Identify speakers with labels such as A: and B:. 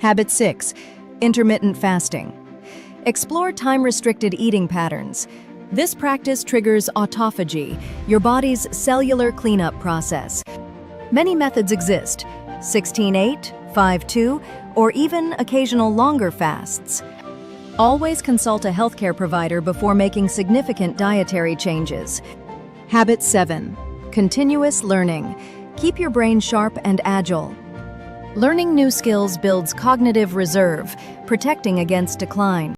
A: Habit 6. Intermittent fasting. Explore time-restricted eating patterns. This practice triggers autophagy, your body's cellular cleanup process. Many methods exist: 16-8, 5-2, or even occasional longer fasts. Always consult a healthcare provider before making significant dietary changes. Habit 7. Continuous learning. Keep your brain sharp and agile. Learning new skills builds cognitive reserve, protecting against decline.